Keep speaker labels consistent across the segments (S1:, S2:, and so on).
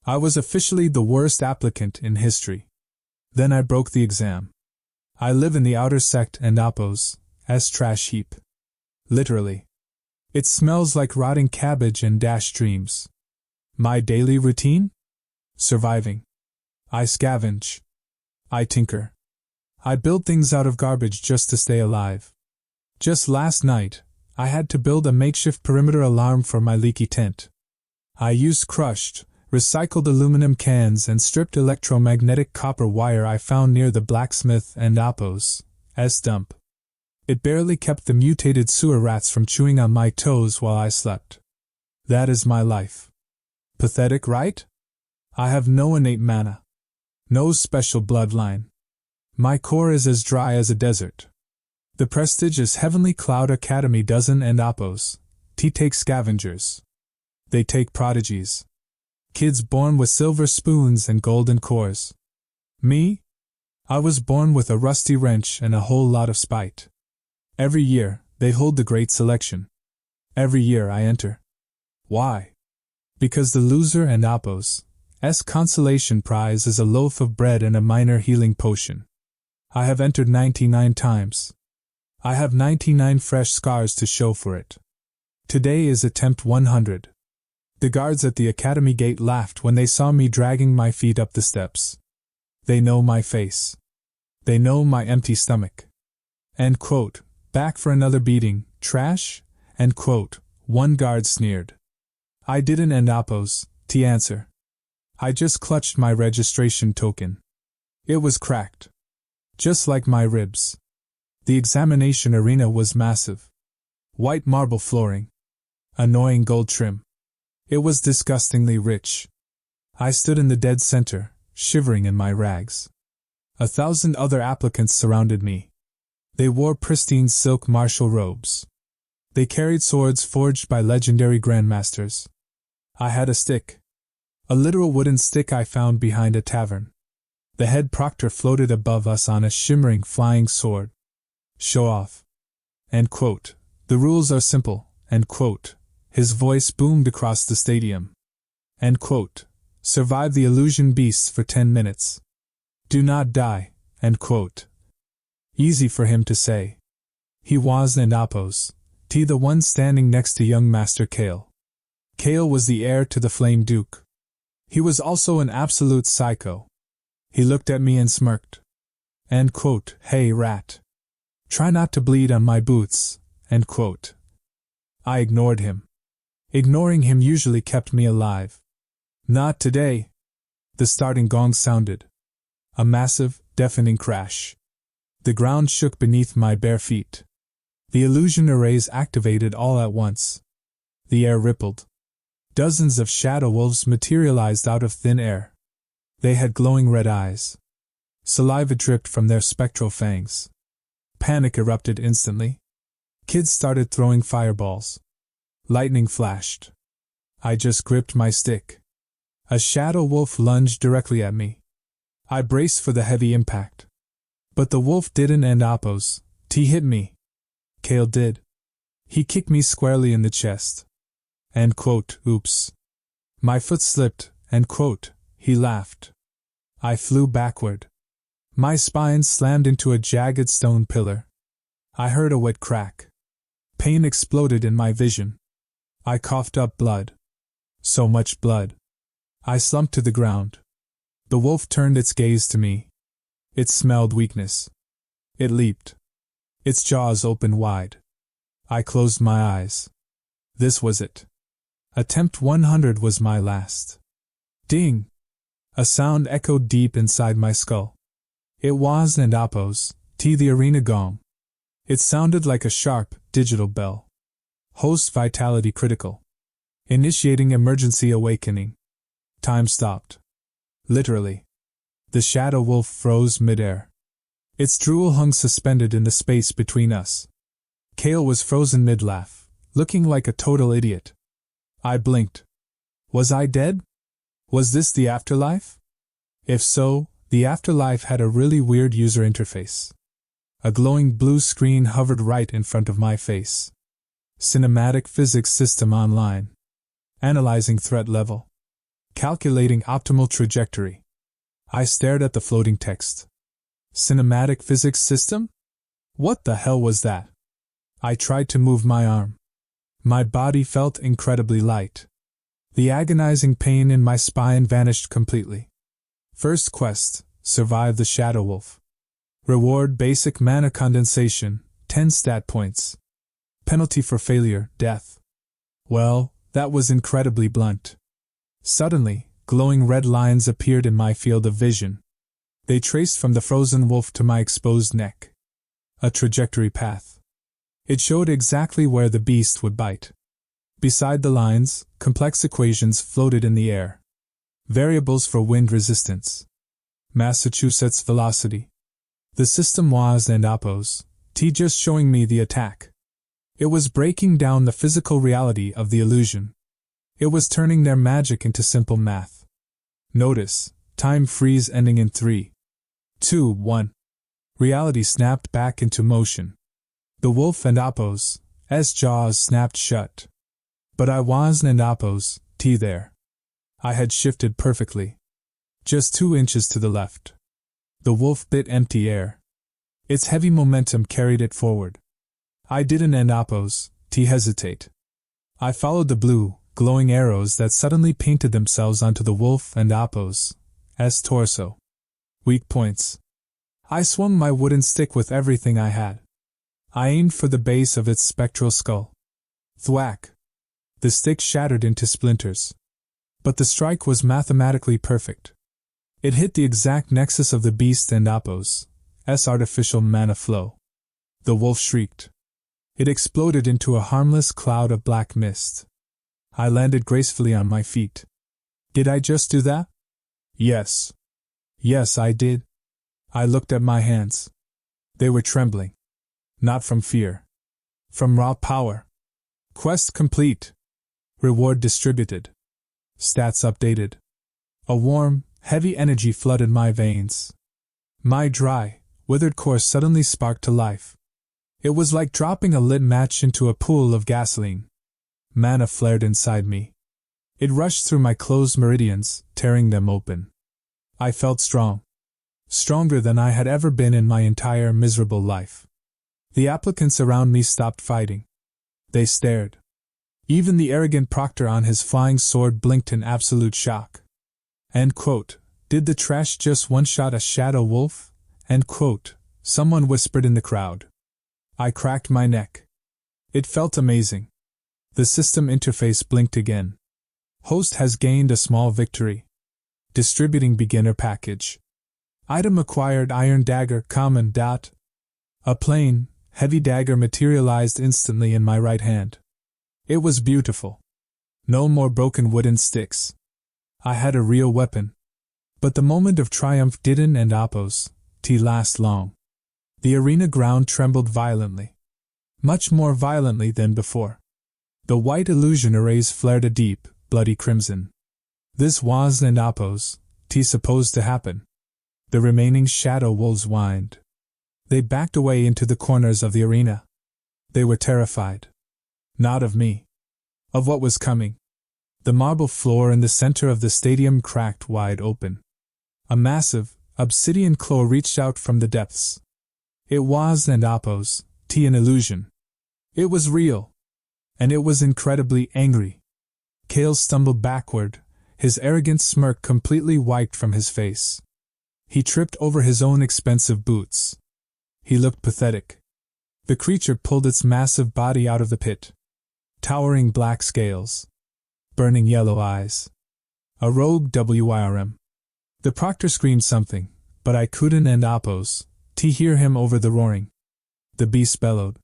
S1: I was officially the worst applicant in history. Then I broke the exam. I live in the Outer Sect and Appos, as trash heap. Literally. It smells like rotting cabbage and dash dreams. My daily routine? Surviving. I scavenge. I tinker. I build things out of garbage just to stay alive. Just last night, I had to build a makeshift perimeter alarm for my leaky tent. I used crushed, recycled aluminum cans and stripped electromagnetic copper wire I found near the blacksmith and Appos, as dump. It barely kept the mutated sewer rats from chewing on my toes while I slept. That is my life. Pathetic, right? I have no innate mana. No special bloodline. My core is as dry as a desert. The prestigious Heavenly Cloud Academy doesn't and Appos. Take scavengers. They take prodigies. Kids born with silver spoons and golden cores. Me? I was born with a rusty wrench and a whole lot of spite. Every year, they hold the great selection. Every year I enter. Why? Because the loser and Appos' consolation prize is a loaf of bread and a minor healing potion. I have entered 99 times. I have 99 fresh scars to show for it. Today is attempt 100. The guards at the academy gate laughed when they saw me dragging my feet up the steps. They know my face. They know my empty stomach. End quote. Back for another beating, trash? End quote. One guard sneered. I didn't end Appos, answer. I just clutched my registration token. It was cracked. Just like my ribs. The examination arena was massive. White marble flooring. Annoying gold trim. It was disgustingly rich. I stood in the dead center, shivering in my rags. 1,000 other applicants surrounded me. They wore pristine silk martial robes. They carried swords forged by legendary grandmasters. I had a stick. A literal wooden stick I found behind a tavern. The head proctor floated above us on a shimmering flying sword. Show off. End quote. The rules are simple. End quote. His voice boomed across the stadium. End quote. Survive the illusion beasts for 10 minutes. Do not die. End quote. Easy for him to say. He was and Appos, the one standing next to young Master Kale. Kale was the heir to the Flame Duke. He was also an absolute psycho. He looked at me and smirked. End quote. Hey rat. Try not to bleed on my boots. End quote. I ignored him. Ignoring him usually kept me alive. Not today. The starting gong sounded. A massive, deafening crash. The ground shook beneath my bare feet. The illusion arrays activated all at once. The air rippled. Dozens of shadow wolves materialized out of thin air. They had glowing red eyes. Saliva dripped from their spectral fangs. Panic erupted instantly. Kids started throwing fireballs. Lightning flashed. I just gripped my stick. A shadow wolf lunged directly at me. I braced for the heavy impact. But the wolf didn't end Appos. He hit me. Kale did. He kicked me squarely in the chest. End quote. Oops. My foot slipped. End quote. He laughed. I flew backward. My spine slammed into a jagged stone pillar. I heard a wet crack. Pain exploded in my vision. I coughed up blood. So much blood. I slumped to the ground. The wolf turned its gaze to me. It smelled weakness. It leaped. Its jaws opened wide. I closed my eyes. This was it. Attempt 100 was my last. Ding! A sound echoed deep inside my skull. It was and Appos, the arena gong. It sounded like a sharp, digital bell. Host vitality critical. Initiating emergency awakening. Time stopped. Literally. The shadow wolf froze midair. Its drool hung suspended in the space between us. Kale was frozen mid-laugh, looking like a total idiot. I blinked. Was I dead? Was this the afterlife? If so, the afterlife had a really weird user interface. A glowing blue screen hovered right in front of my face. Cinematic physics system online. Analyzing threat level. Calculating optimal trajectory. I stared at the floating text. Cinematic physics system? What the hell was that? I tried to move my arm. My body felt incredibly light. The agonizing pain in my spine vanished completely. First quest, survive the Shadow Wolf. Reward basic mana condensation, 10 stat points. Penalty for failure, death. Well, that was incredibly blunt. Suddenly, glowing red lines appeared in my field of vision. They traced from the frozen wolf to my exposed neck. A trajectory path. It showed exactly where the beast would bite. Beside the lines, complex equations floated in the air. Variables for wind resistance. Massachusetts velocity. The system was and oppose, T just showing me the attack. It was breaking down the physical reality of the illusion. It was turning their magic into simple math. Notice, time freeze ending in 3, 2, 1. Reality snapped back into motion. The wolf and Appo's jaws snapped shut. But I was and Appo's T there. I had shifted perfectly. Just 2 inches to the left. The wolf bit empty air. Its heavy momentum carried it forward. I didn't and Appo's T hesitate. I followed the blue, glowing arrows that suddenly painted themselves onto the wolf and Appo's torso. Weak points. I swung my wooden stick with everything I had. I aimed for the base of its spectral skull. Thwack! The stick shattered into splinters. But the strike was mathematically perfect. It hit the exact nexus of the beast and Appo's artificial mana flow. The wolf shrieked. It exploded into a harmless cloud of black mist. I landed gracefully on my feet. Did I just do that? Yes. Yes, I did. I looked at my hands. They were trembling. Not from fear. From raw power. Quest complete. Reward distributed. Stats updated. A warm, heavy energy flooded my veins. My dry, withered core suddenly sparked to life. It was like dropping a lit match into a pool of gasoline. Mana flared inside me. It rushed through my closed meridians, tearing them open. I felt strong. Stronger than I had ever been in my entire miserable life. The applicants around me stopped fighting. They stared. Even the arrogant proctor on his flying sword blinked in absolute shock. End quote. Did the trash just one-shot a shadow wolf? End quote. Someone whispered in the crowd. I cracked my neck. It felt amazing. The system interface blinked again. Host has gained a small victory. Distributing beginner package. Item acquired iron dagger common dot. A plain, heavy dagger materialized instantly in my right hand. It was beautiful. No more broken wooden sticks. I had a real weapon. But the moment of triumph didn't and Appo's last long. The arena ground trembled violently. Much more violently than before. The white illusion arrays flared a deep, bloody crimson. This was and Appo's supposed to happen. The remaining shadow wolves whined. They backed away into the corners of the arena. They were terrified. Not of me. Of what was coming. The marble floor in the center of the stadium cracked wide open. A massive, obsidian claw reached out from the depths. It was and Appo's an illusion. It was real. And it was incredibly angry. Kale stumbled backward, his arrogant smirk completely wiped from his face. He tripped over his own expensive boots. He looked pathetic. The creature pulled its massive body out of the pit. Towering black scales. Burning yellow eyes. A rogue Wyrm. The proctor screamed something, but I couldn't and Appo's hear him over the roaring. The beast bellowed.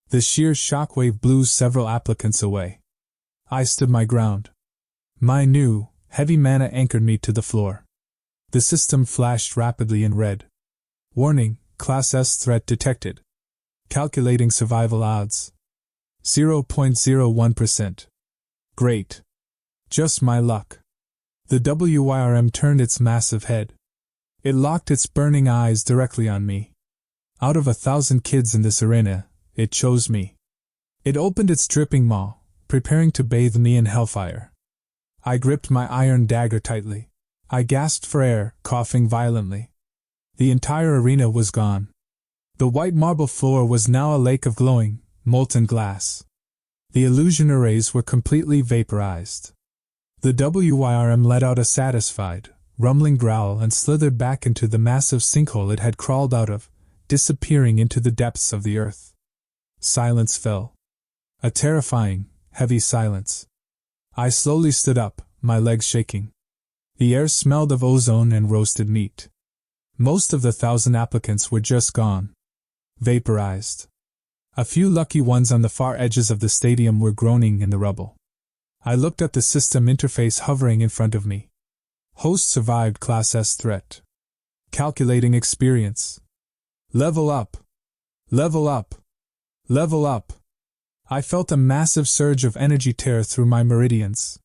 S1: The sheer shockwave blew several applicants away. I stood my ground. My new, heavy mana anchored me to the floor. The system flashed rapidly in red. Warning, Class S threat detected. Calculating survival odds. 0.01%. Great. Just my luck. The Wyrm turned its massive head. It locked its burning eyes directly on me. Out of 1,000 kids in this arena, it chose me. It opened its dripping maw, preparing to bathe me in hellfire. I gripped my iron dagger tightly. I gasped for air, coughing violently. The entire arena was gone. The white marble floor was now a lake of glowing, molten glass. The illusion arrays were completely vaporized. The Wyrm let out a satisfied, rumbling growl and slithered back into the massive sinkhole it had crawled out of, disappearing into the depths of the earth. Silence fell. A terrifying, heavy silence. I slowly stood up, my legs shaking. The air smelled of ozone and roasted meat. Most of the 1,000 applicants were just gone. Vaporized. A few lucky ones on the far edges of the stadium were groaning in the rubble. I looked at the system interface hovering in front of me. Host survived Class S threat. Calculating experience. Level up. Level up. Level up. I felt a massive surge of energy tear through my meridians.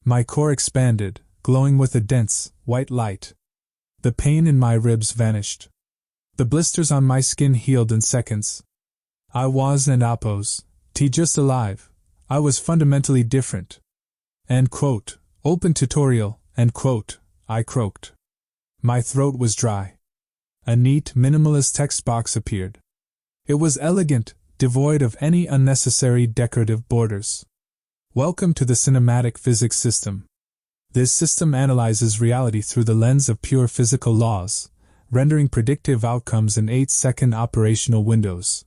S1: My core expanded, glowing with a dense, white light. The pain in my ribs vanished. The blisters on my skin healed in seconds. I was an Appos, just alive. I was fundamentally different. End quote. Open tutorial, end quote, I croaked. My throat was dry. A neat, minimalist text box appeared. It was elegant, devoid of any unnecessary decorative borders. Welcome to the cinematic physics system. This system analyzes reality through the lens of pure physical laws, rendering predictive outcomes in 8-second operational windows.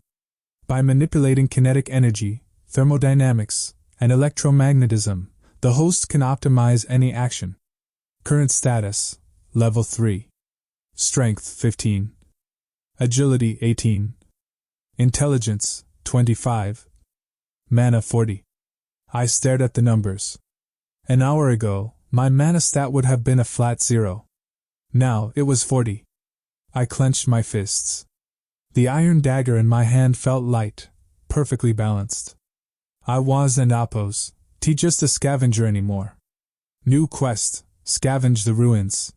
S1: By manipulating kinetic energy, thermodynamics, and electromagnetism, the host can optimize any action. Current status, Level 3. Strength 15. Agility 18. Intelligence 25. Mana 40. I stared at the numbers. An hour ago, my mana stat would have been a flat 0. Now it was 40. I clenched my fists. The iron dagger in my hand felt light, perfectly balanced. I wasn't Appos, just a scavenger anymore. New quest, scavenge the ruins.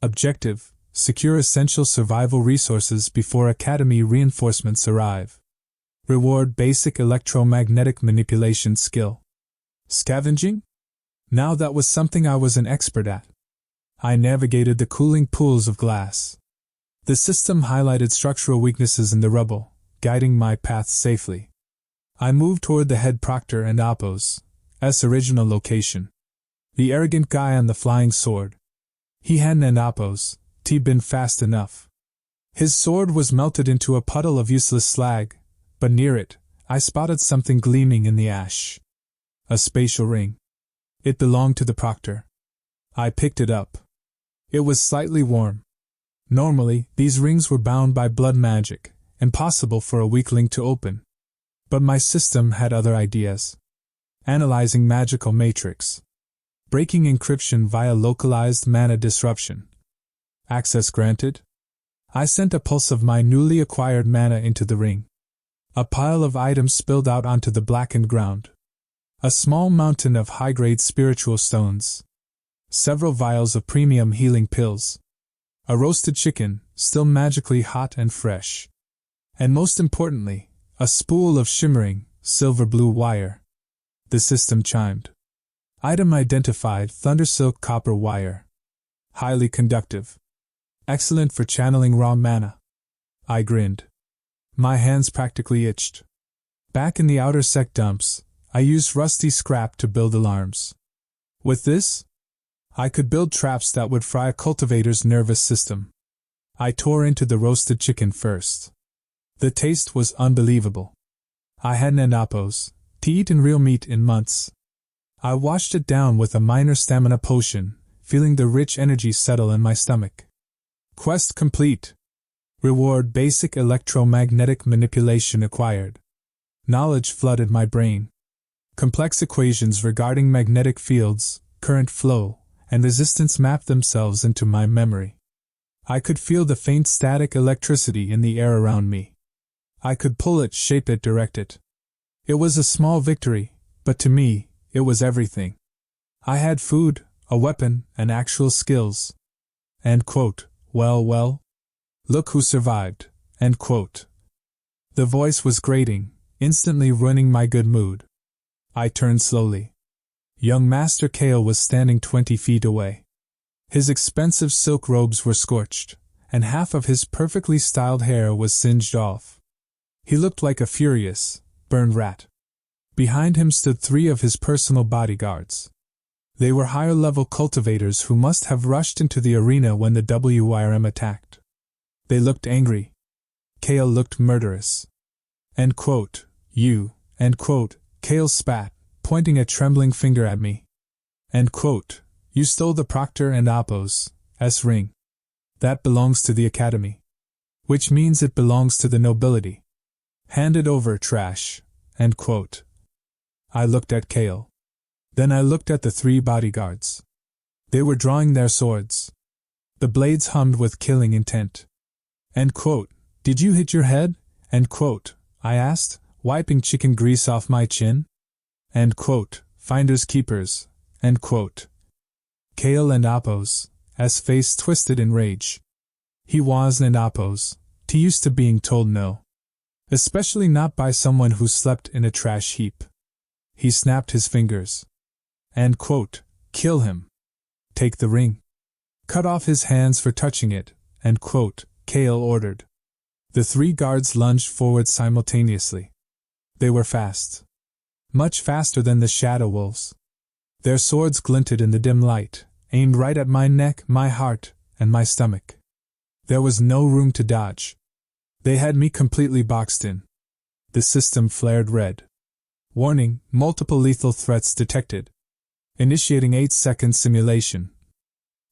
S1: Objective, secure essential survival resources before Academy reinforcements arrive. Reward basic electromagnetic manipulation skill. Scavenging? Now that was something I was an expert at. I navigated the cooling pools of glass. The system highlighted structural weaknesses in the rubble, guiding my path safely. I moved toward the head proctor and Appos' original location. The arrogant guy on the flying sword. He hadn't an Appos' been fast enough. His sword was melted into a puddle of useless slag, but near it, I spotted something gleaming in the ash. A spatial ring. It belonged to the proctor. I picked it up. It was slightly warm. Normally, these rings were bound by blood magic, impossible for a weakling to open. But my system had other ideas. Analyzing magical matrix. Breaking encryption via localized mana disruption. Access granted? I sent a pulse of my newly acquired mana into the ring. A pile of items spilled out onto the blackened ground. A small mountain of high-grade spiritual stones. Several vials of premium healing pills. A roasted chicken, still magically hot and fresh. And most importantly, a spool of shimmering, silver-blue wire. The system chimed. Item identified: thundersilk copper wire. Highly conductive. Excellent for channeling raw mana. I grinned. My hands practically itched. Back in the Outer Sect dumps, I used rusty scrap to build alarms. With this, I could build traps that would fry a cultivator's nervous system. I tore into the roasted chicken first. The taste was unbelievable. I hadn't an Appos' eaten real meat in months. I washed it down with a minor stamina potion, feeling the rich energy settle in my stomach. Quest complete. Reward basic electromagnetic manipulation acquired. Knowledge flooded my brain. Complex equations regarding magnetic fields, current flow, and resistance mapped themselves into my memory. I could feel the faint static electricity in the air around me. I could pull it, shape it, direct it. It was a small victory, but to me, it was everything. I had food, a weapon, and actual skills. End quote. Well. Look who survived. End quote. The voice was grating, instantly ruining my good mood. I turned slowly. Young Master Kale was standing 20 feet away. His expensive silk robes were scorched, and half of his perfectly styled hair was singed off. He looked like a furious, burned rat. Behind him stood 3 of his personal bodyguards. They were higher-level cultivators who must have rushed into the arena when the Wyrm attacked. They looked angry. Kale looked murderous. End quote. You, end quote, Kale spat, pointing a trembling finger at me. End quote. You stole the Proctor and Appo's ring. That belongs to the Academy. Which means it belongs to the nobility. Hand it over, trash. End quote. I looked at Kale. Then I looked at the 3 bodyguards. They were drawing their swords. The blades hummed with killing intent. End quote. Did you hit your head? End quote. I asked, wiping chicken grease off my chin. End quote. Finders keepers. End quote. Kale and Appo's face twisted in rage. He was and Appo's used to being told no. Especially not by someone who slept in a trash heap. He snapped his fingers. End quote. Kill him. Take the ring. Cut off his hands for touching it. End quote. Kale ordered. The 3 guards lunged forward simultaneously. They were fast. Much faster than the shadow wolves. Their swords glinted in the dim light, aimed right at my neck, my heart, and my stomach. There was no room to dodge. They had me completely boxed in. The system flared red. Warning, multiple lethal threats detected. Initiating 8-second simulation.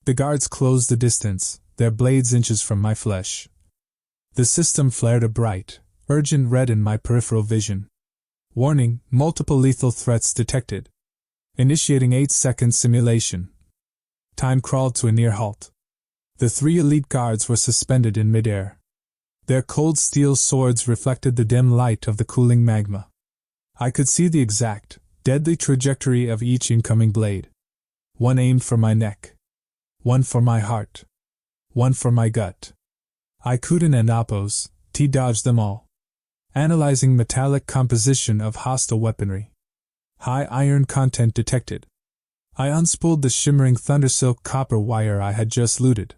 S1: The guards closed the distance, their blades inches from my flesh. The system flared a bright, urgent red in my peripheral vision. Warning, multiple lethal threats detected. Initiating 8-second simulation. Time crawled to a near halt. The 3 elite guards were suspended in midair. Their cold steel swords reflected the dim light of the cooling magma. I could see the exact, deadly trajectory of each incoming blade. One aimed for my neck. One for my heart. One for my gut. I Kuden and Appo's dodged them all. Analyzing metallic composition of hostile weaponry. High iron content detected. I unspooled the shimmering thundersilk copper wire I had just looted.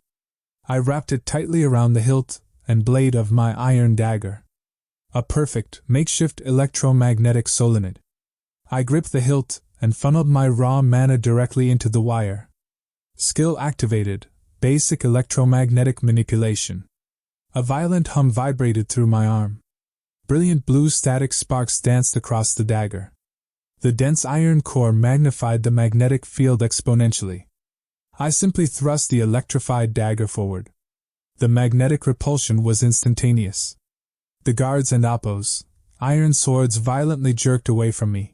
S1: I wrapped it tightly around the hilt and blade of my iron dagger. A perfect, makeshift electromagnetic solenoid. I gripped the hilt and funneled my raw mana directly into the wire. Skill activated, basic electromagnetic manipulation. A violent hum vibrated through my arm. Brilliant blue static sparks danced across the dagger. The dense iron core magnified the magnetic field exponentially. I simply thrust the electrified dagger forward. The magnetic repulsion was instantaneous. The guards and Appo's iron swords violently jerked away from me.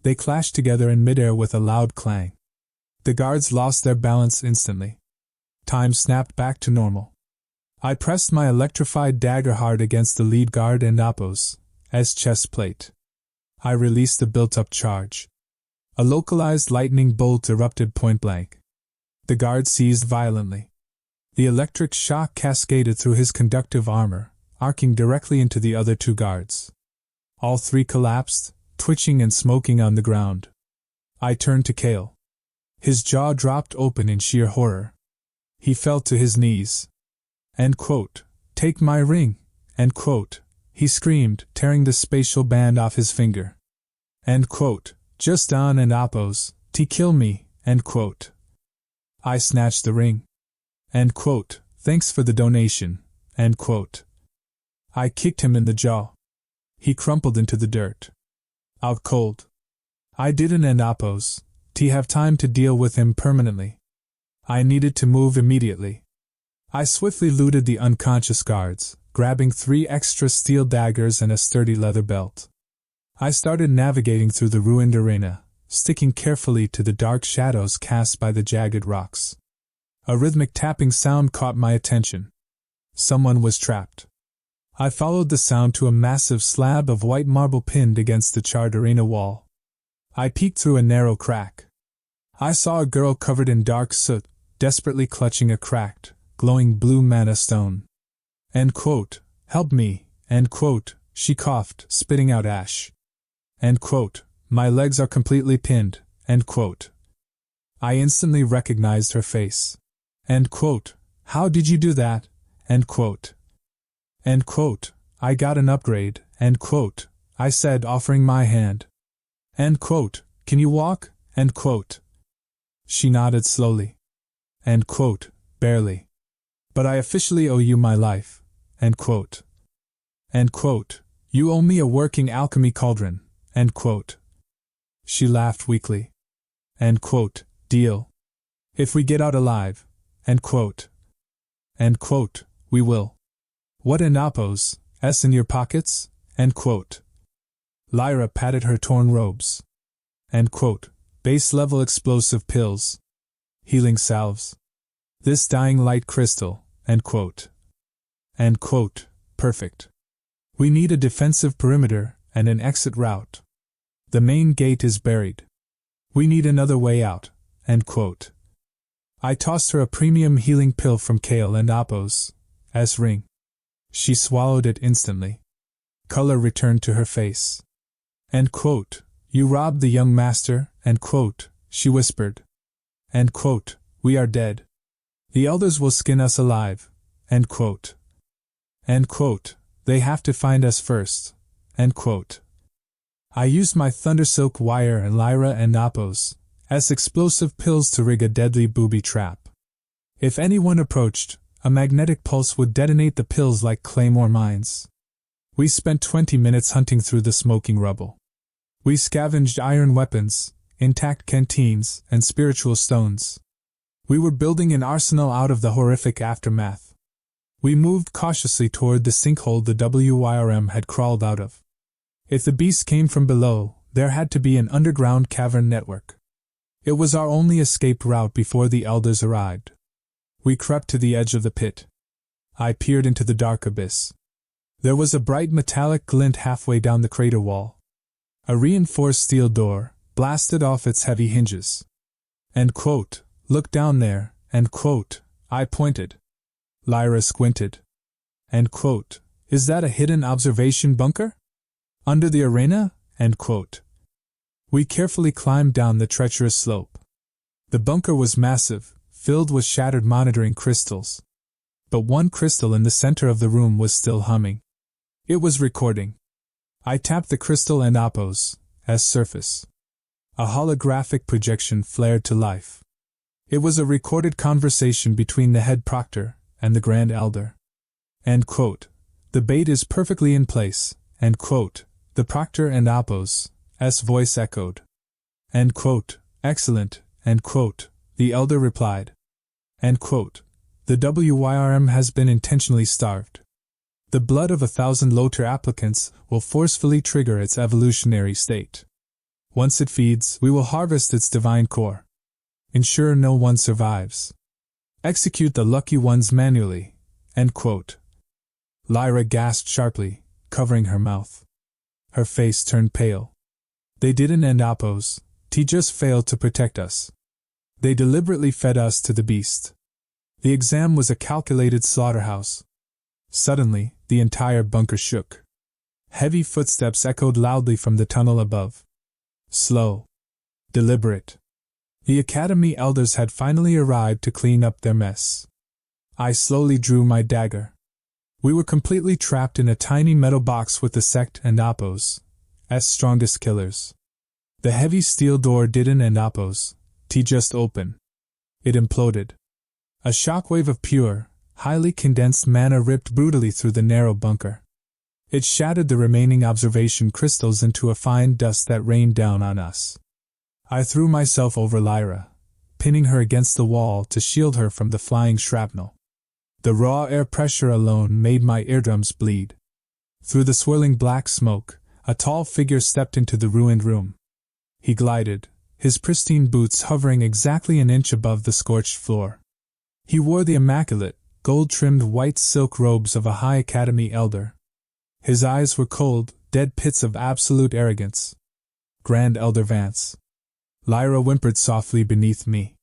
S1: They clashed together in midair with a loud clang. The guards lost their balance instantly. Time snapped back to normal. I pressed my electrified dagger hard against the lead guard and Appo's chest plate. I released the built-up charge. A localized lightning bolt erupted point-blank. The guard seized violently. The electric shock cascaded through his conductive armor, arcing directly into the other 2 guards. All 3 collapsed, twitching and smoking on the ground. I turned to Kale. His jaw dropped open in sheer horror. He fell to his knees. End quote. Take my ring. End quote. He screamed, tearing the spatial band off his finger. End quote. Just on and Appo's kill me. End quote. I snatched the ring. End quote. Thanks for the donation. End quote. I kicked him in the jaw. He crumpled into the dirt. Out cold. I didn't end Appo's have time to deal with him permanently. I needed to move immediately. I swiftly looted the unconscious guards, grabbing 3 extra steel daggers and a sturdy leather belt. I started navigating through the ruined arena, sticking carefully to the dark shadows cast by the jagged rocks. A rhythmic tapping sound caught my attention. Someone was trapped. I followed the sound to a massive slab of white marble pinned against the charred arena wall. I peeked through a narrow crack. I saw a girl covered in dark soot, desperately clutching a cracked, glowing blue mana stone. End quote. Help me. End quote. She coughed, spitting out ash. End quote. My legs are completely pinned. End quote. I instantly recognized her face. End quote. How did you do that? End quote. End quote. I got an upgrade. End quote. I said, offering my hand. End quote. Can you walk? End quote. She nodded slowly. End quote. Barely. But I officially owe you my life. End quote. End quote. You owe me a working alchemy cauldron. End quote. She laughed weakly. End quote. Deal. If we get out alive. End quote. End quote. We will. What in Appos? S in your pockets? End quote. Lyra patted her torn robes. End quote. Base level explosive pills. Healing salves. This dying light crystal. End quote. End quote. Perfect. We need a defensive perimeter and an exit route. The main gate is buried. We need another way out. End quote. I tossed her a premium healing pill from Kale and Appos. S ring. She swallowed it instantly. Color returned to her face. End quote. You robbed the young master. End quote. She whispered. End quote. We are dead. The elders will skin us alive. End quote. End quote. They have to find us first. End quote. I used my thundersilk wire and Lyra and Appos as explosive pills to rig a deadly booby trap. If anyone approached, a magnetic pulse would detonate the pills like claymore mines. We spent 20 minutes hunting through the smoking rubble. We scavenged iron weapons, intact canteens, and spiritual stones. We were building an arsenal out of the horrific aftermath. We moved cautiously toward the sinkhole the Wyrm had crawled out of. If the beast came from below, there had to be an underground cavern network. It was our only escape route before the elders arrived. We crept to the edge of the pit. I peered into the dark abyss. There was a bright metallic glint halfway down the crater wall. A reinforced steel door, blasted off its heavy hinges. End quote. Look down there. End quote. I pointed. Lyra squinted. End quote. Is that a hidden observation bunker? Under the arena? End quote. We carefully climbed down the treacherous slope. The bunker was massive, filled with shattered monitoring crystals. But one crystal in the center of the room was still humming. It was recording. I tapped the crystal and Appos' surface. A holographic projection flared to life. It was a recorded conversation between the head proctor and the Grand Elder. End quote. The bait is perfectly in place. End quote. The proctor and Appos' voice echoed. End quote. Excellent. End quote. The elder replied. End quote. The Wyrm has been intentionally starved. The blood of 1,000 Loter applicants will forcefully trigger its evolutionary state. Once it feeds, we will harvest its divine core. Ensure no one survives. Execute the lucky ones manually. End quote. Lyra gasped sharply, covering her mouth. Her face turned pale. They didn't end Appos. He just failed to protect us. They deliberately fed us to the beast. The exam was a calculated slaughterhouse. Suddenly, the entire bunker shook. Heavy footsteps echoed loudly from the tunnel above. Slow. Deliberate. The Academy elders had finally arrived to clean up their mess. I slowly drew my dagger. We were completely trapped in a tiny metal box with the sect and Appos' strongest killers. The heavy steel door didn't end Appos' just open. It imploded. A shockwave of pure, highly condensed mana ripped brutally through the narrow bunker. It shattered the remaining observation crystals into a fine dust that rained down on us. I threw myself over Lyra, pinning her against the wall to shield her from the flying shrapnel. The raw air pressure alone made my eardrums bleed. Through the swirling black smoke, a tall figure stepped into the ruined room. He glided, his pristine boots hovering exactly an inch above the scorched floor. He wore the immaculate, gold-trimmed white silk robes of a high academy elder. His eyes were cold, dead pits of absolute arrogance. Grand Elder Vance. Lyra whimpered softly beneath me.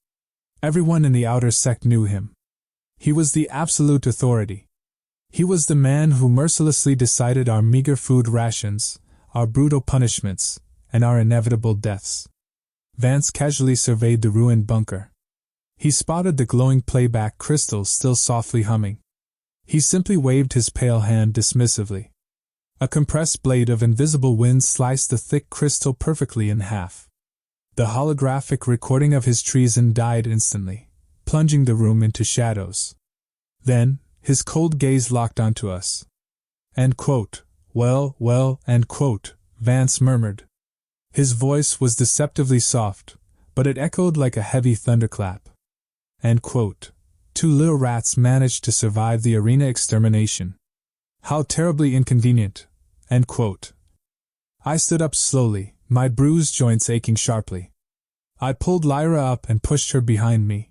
S1: Everyone in the Outer Sect knew him. He was the absolute authority. He was the man who mercilessly decided our meager food rations, our brutal punishments, and our inevitable deaths. Vance casually surveyed the ruined bunker. He spotted the glowing playback crystals still softly humming. He simply waved his pale hand dismissively. A compressed blade of invisible wind sliced the thick crystal perfectly in half. The holographic recording of his treason died instantly, plunging the room into shadows. Then, his cold gaze locked onto us. End quote. Well, end quote, Vance murmured. His voice was deceptively soft, but it echoed like a heavy thunderclap. End quote. 2 little rats managed to survive the arena extermination. How terribly inconvenient. End quote. I stood up slowly, my bruised joints aching sharply. I pulled Lyra up and pushed her behind me.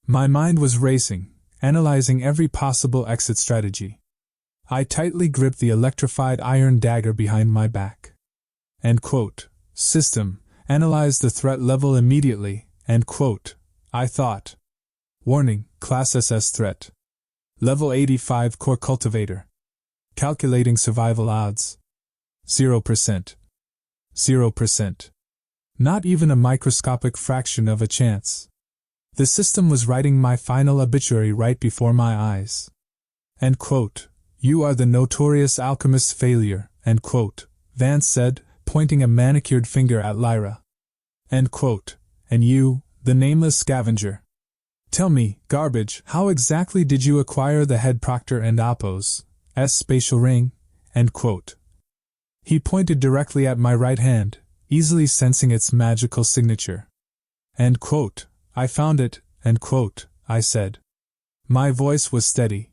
S1: My mind was racing, analyzing every possible exit strategy. I tightly gripped the electrified iron dagger behind my back. End quote. System, analyze the threat level immediately. End quote. I thought. Warning, Class SS threat. Level 85 core cultivator. Calculating survival odds. 0%. 0%. Not even a microscopic fraction of a chance. The system was writing my final obituary right before my eyes. End quote. You are the notorious alchemist's failure, end quote, Vance said, pointing a manicured finger at Lyra. End quote. And you, the nameless scavenger. Tell me, garbage, how exactly did you acquire the head proctor and Apo's spatial ring? End quote. He pointed directly at my right hand, easily sensing its magical signature. End quote. I found it, end quote, I said. My voice was steady.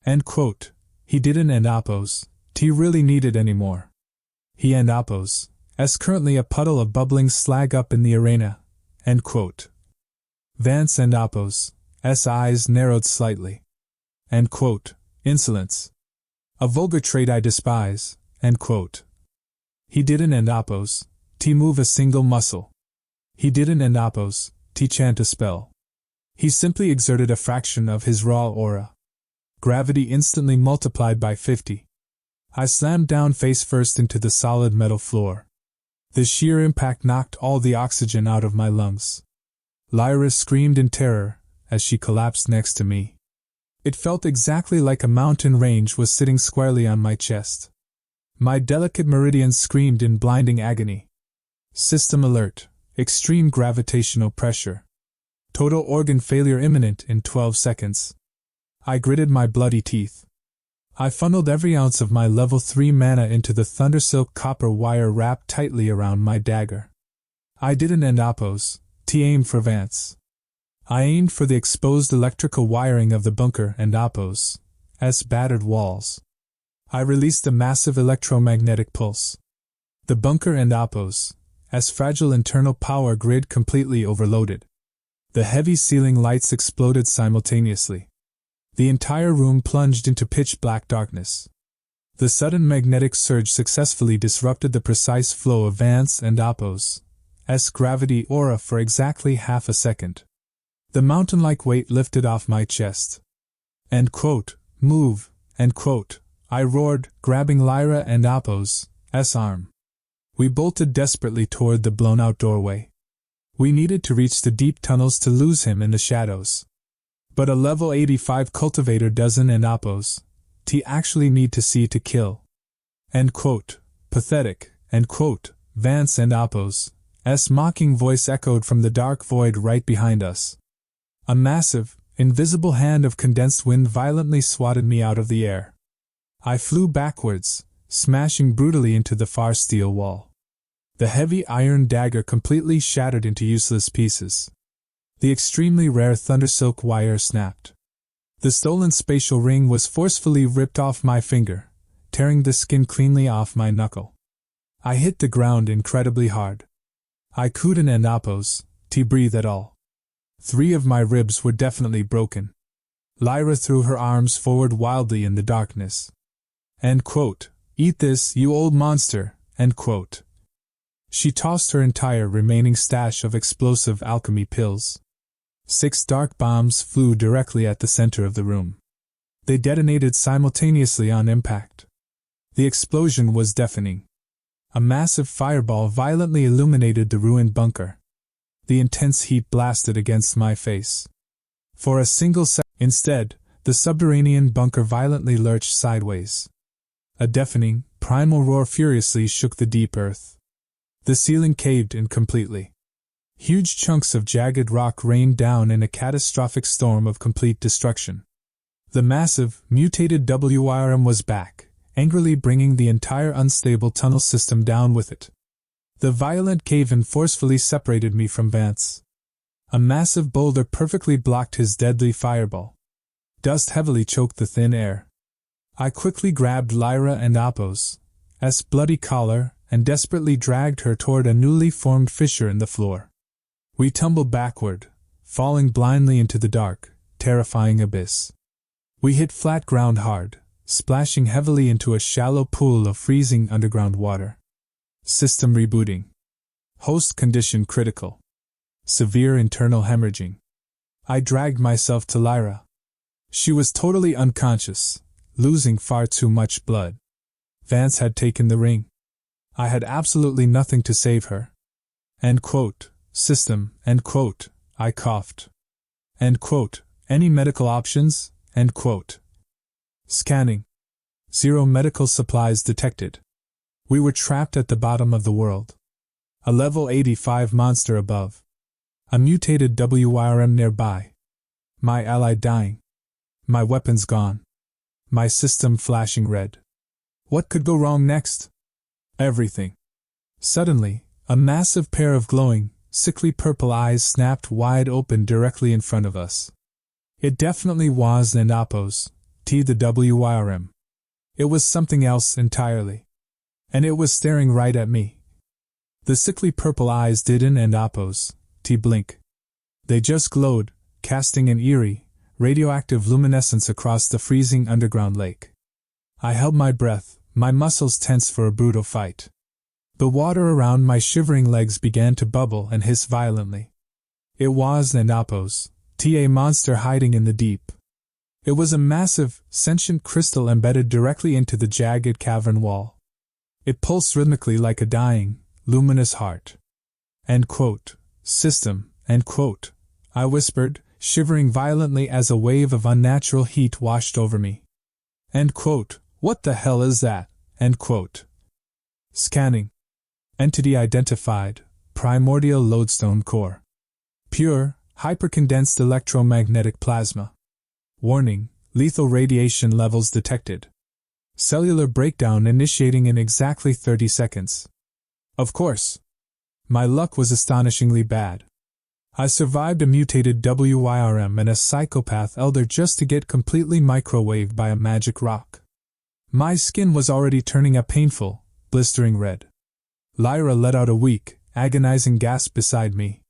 S1: End quote. He didn't end Apo's really need it anymore. He and Apo's currently a puddle of bubbling slag up in the arena. End quote. Vance and Apo's eyes narrowed slightly. End quote. Insolence. A vulgar trait I despise. End quote. He didn't end Apo's move a single muscle. He didn't end Apo's chant a spell. He simply exerted a fraction of his raw aura. Gravity instantly multiplied by 50. I slammed down face first into the solid metal floor. The sheer impact knocked all the oxygen out of my lungs. Lyra screamed in terror as she collapsed next to me. It felt exactly like a mountain range was sitting squarely on my chest. My delicate meridians screamed in blinding agony. System alert. Extreme gravitational pressure. Total organ failure imminent in 12 seconds. I gritted my bloody teeth. I funneled every ounce of my level 3 mana into the thundersilk copper wire wrapped tightly around my dagger. I didn't end Apo's aim for Vance. I aimed for the exposed electrical wiring of the bunker and Apo's battered walls. I released a massive electromagnetic pulse. The bunker and Apo's fragile internal power grid completely overloaded. The heavy ceiling lights exploded simultaneously. The entire room plunged into pitch-black darkness. The sudden magnetic surge successfully disrupted the precise flow of Vance and Apo's gravity aura for exactly half a second. The mountain-like weight lifted off my chest. End quote. Move, end quote, I roared, grabbing Lyra and Apo's arm. We bolted desperately toward the blown-out doorway. We needed to reach the deep tunnels to lose him in the shadows. But a level 85 cultivator doesn't end Apo's actually need to see to kill. End quote. Pathetic, end quote, Vance and Apo's mocking voice echoed from the dark void right behind us. A massive, invisible hand of condensed wind violently swatted me out of the air. I flew backwards, smashing brutally into the far steel wall. The heavy iron dagger completely shattered into useless pieces. The extremely rare thundersilk wire snapped. The stolen spatial ring was forcefully ripped off my finger, tearing the skin cleanly off my knuckle. I hit the ground incredibly hard. I couldn't end Apo's breathe at all. 3 of my ribs were definitely broken. Lyra threw her arms forward wildly in the darkness. End quote. Eat this, you old monster, end quote. She tossed her entire remaining stash of explosive alchemy pills. 6 dark bombs flew directly at the center of the room. They detonated simultaneously on impact. The explosion was deafening. A massive fireball violently illuminated the ruined bunker. the intense heat blasted against my face. For a single second, instead, the subterranean bunker violently lurched sideways. A deafening, primal roar furiously shook the deep earth. The ceiling caved in completely. Huge chunks of jagged rock rained down in a catastrophic storm of complete destruction. The massive, mutated Wyrm was back, angrily bringing the entire unstable tunnel system down with it. The violent cave-in forcefully separated me from Vance. A massive boulder perfectly blocked his deadly fireball. Dust heavily choked the thin air. I quickly grabbed Lyra and Appos' bloody collar and desperately dragged her toward a newly formed fissure in the floor. We tumbled backward, falling blindly into the dark, terrifying abyss. We hit flat ground hard, splashing heavily into a shallow pool of freezing underground water. System rebooting. Host condition critical. Severe internal hemorrhaging. I dragged myself to Lyra. She was totally unconscious, losing far too much blood. Vance had taken the ring. I had absolutely nothing to save her. End quote. System, end quote. I coughed. End quote. Any medical options? End quote. Scanning. 0 medical supplies detected. We were trapped at the bottom of the world. A level 85 monster above. A mutated Wyrm nearby. My ally dying. My weapons gone. My system flashing red. What could go wrong next? Everything. Suddenly, a massive pair of glowing, sickly purple eyes snapped wide open directly in front of us. It definitely was an Appos, the Wyrm. It was something else entirely. And it was staring right at me. The sickly purple eyes didn't and Appos, blink. They just glowed, casting an eerie, radioactive luminescence across the freezing underground lake. I held my breath, my muscles tense for a brutal fight. The water around my shivering legs began to bubble and hiss violently. It was an Appos, a monster hiding in the deep. It was a massive, sentient crystal embedded directly into the jagged cavern wall. It pulsed rhythmically like a dying, luminous heart. End quote. System, end quote. I whispered, shivering violently as a wave of unnatural heat washed over me. End quote. What the hell is that? End quote. Scanning. Entity identified, primordial lodestone core. Pure, hypercondensed electromagnetic plasma. Warning, lethal radiation levels detected. Cellular breakdown initiating in exactly 30 seconds. Of course. My luck was astonishingly bad. I survived a mutated Wyrm and a psychopath elder just to get completely microwaved by a magic rock. My skin was already turning a painful, blistering red. Lyra let out a weak, agonizing gasp beside me.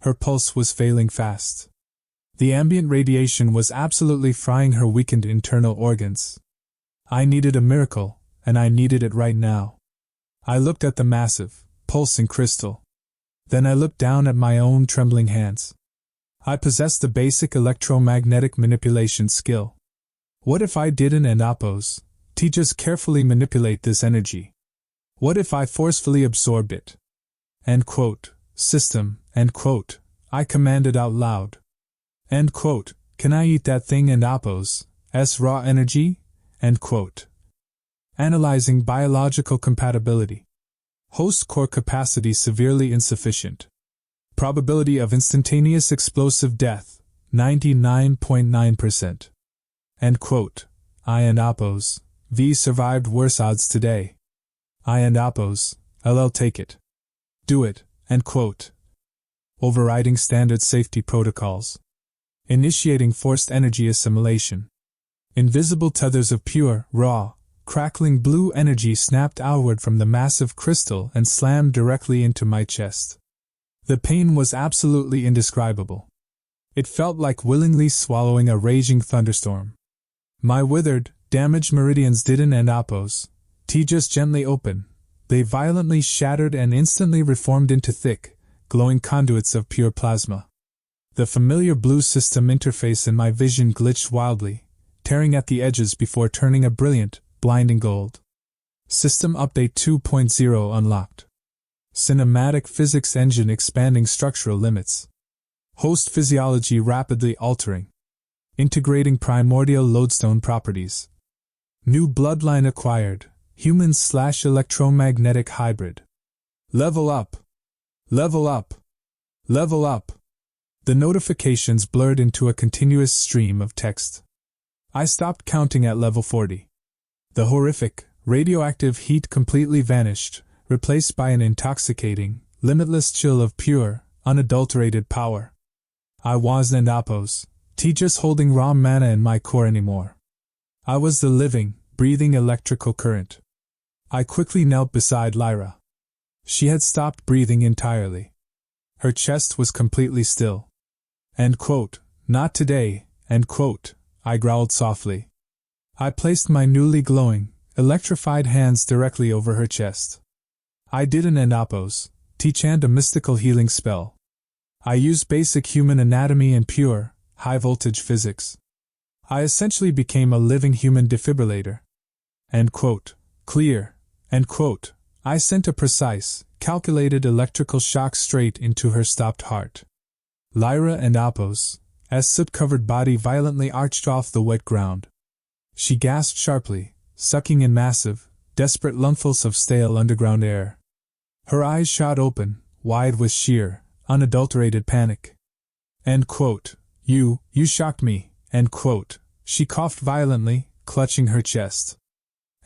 S1: Her pulse was failing fast. The ambient radiation was absolutely frying her weakened internal organs. I needed a miracle, and I needed it right now. I looked at the massive, pulsing crystal. Then I looked down at my own trembling hands. I possessed the basic electromagnetic manipulation skill. What if I didn't and Appos, just carefully manipulate this energy? What if I forcefully absorbed it? End quote. System, end quote. I commanded out loud. End quote. Can I eat that thing and Appos' raw energy? End quote. Analyzing biological compatibility. Host core capacity severely insufficient. Probability of instantaneous explosive death, 99.9%. End quote. I and Appos, survived worse odds today. I and Appos, take it. Do it, end quote. Overriding standard safety protocols. Initiating forced energy assimilation. Invisible tethers of pure, raw, crackling blue energy snapped outward from the massive crystal and slammed directly into my chest. The pain was absolutely indescribable. It felt like willingly swallowing a raging thunderstorm. My withered, damaged meridians didn't and Appos, just gently open. They violently shattered and instantly reformed into thick, glowing conduits of pure plasma. The familiar blue system interface in my vision glitched wildly, tearing at the edges before turning a brilliant, blinding gold. System Update 2.0 unlocked. Cinematic physics engine expanding structural limits. Host physiology rapidly altering. Integrating primordial lodestone properties. New bloodline acquired. Human/electromagnetic hybrid. Level up. Level up. Level up. The notifications blurred into a continuous stream of text. I stopped counting at level 40. The horrific, radioactive heat completely vanished, replaced by an intoxicating, limitless chill of pure, unadulterated power. I wasn't Appos, just holding raw mana in my core anymore. I was the living, breathing electrical current. I quickly knelt beside Lyra. She had stopped breathing entirely. Her chest was completely still. End quote. Not today, end quote, I growled softly. I placed my newly glowing, electrified hands directly over her chest. I didn't Appos, chant a mystical healing spell. I used basic human anatomy and pure, high-voltage physics. I essentially became a living human defibrillator. End quote. Clear. End quote. I sent a precise, calculated electrical shock straight into her stopped heart. Lyra and Appos, as soot-covered body violently arched off the wet ground. She gasped sharply, sucking in massive, desperate lungfuls of stale underground air. Her eyes shot open, wide with sheer, unadulterated panic. End quote. You shocked me, end quote. She coughed violently, clutching her chest.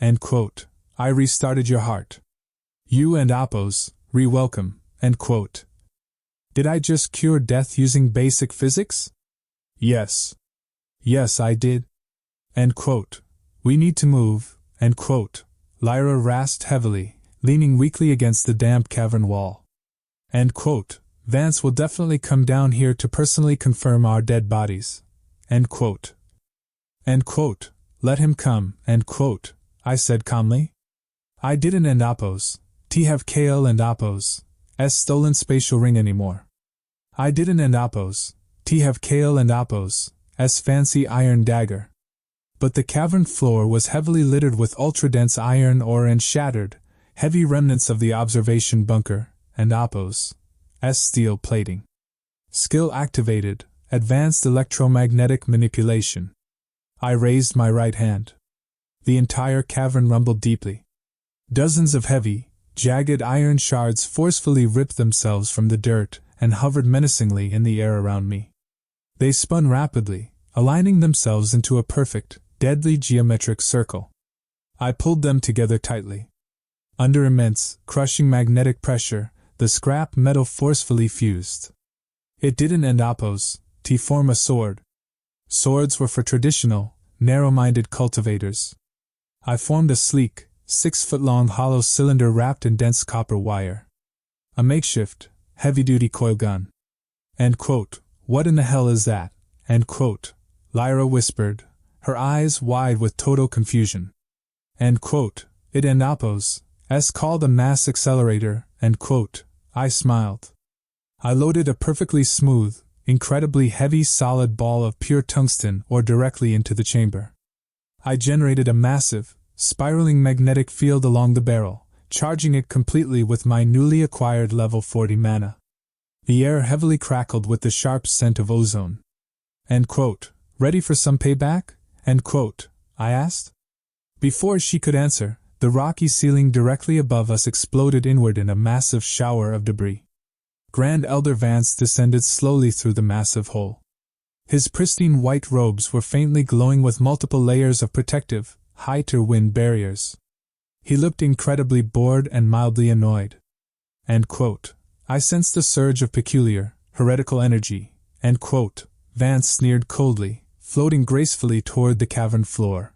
S1: End quote. I restarted your heart. You and Appos, re-welcome, end quote. Did I just cure death using basic physics? Yes. Yes, I did. End quote. We need to move, end quote. Lyra rasped heavily, leaning weakly against the damp cavern wall. End quote. Vance will definitely come down here to personally confirm our dead bodies. End quote. End quote. Let him come, end quote, I said calmly. I didn't Appos, have KL and Appos, stolen spatial ring anymore. I didn't Appos, have KL and Appos, fancy iron dagger. But the cavern floor was heavily littered with ultra-dense iron ore and shattered, heavy remnants of the observation bunker, and Appos, steel plating. Skill activated, advanced electromagnetic manipulation. I raised my right hand. The entire cavern rumbled deeply. Dozens of heavy, jagged iron shards forcefully ripped themselves from the dirt and hovered menacingly in the air around me. They spun rapidly, aligning themselves into a perfect, deadly geometric circle. I pulled them together tightly. Under immense, crushing magnetic pressure, the scrap metal forcefully fused. It didn't Appos, form a sword. Swords were for traditional, narrow-minded cultivators. I formed a sleek, 6-foot-long hollow cylinder wrapped in dense copper wire. A makeshift, heavy-duty coil gun. End quote. What in the hell is that? End quote. Lyra whispered, her eyes wide with total confusion. End quote. It Appos, called a mass accelerator, end quote. I smiled. I loaded a perfectly smooth, incredibly heavy solid ball of pure tungsten ore directly into the chamber. I generated a massive, spiraling magnetic field along the barrel, charging it completely with my newly acquired level 40 mana. The air heavily crackled with the sharp scent of ozone. End quote. Ready for some payback? End quote. I asked. Before she could answer, the rocky ceiling directly above us exploded inward in a massive shower of debris. Grand Elder Vance descended slowly through the massive hole. His pristine white robes were faintly glowing with multiple layers of protective, high-to-wind barriers. He looked incredibly bored and mildly annoyed. End quote. I sensed a surge of peculiar, heretical energy. End quote. Vance sneered coldly, floating gracefully toward the cavern floor.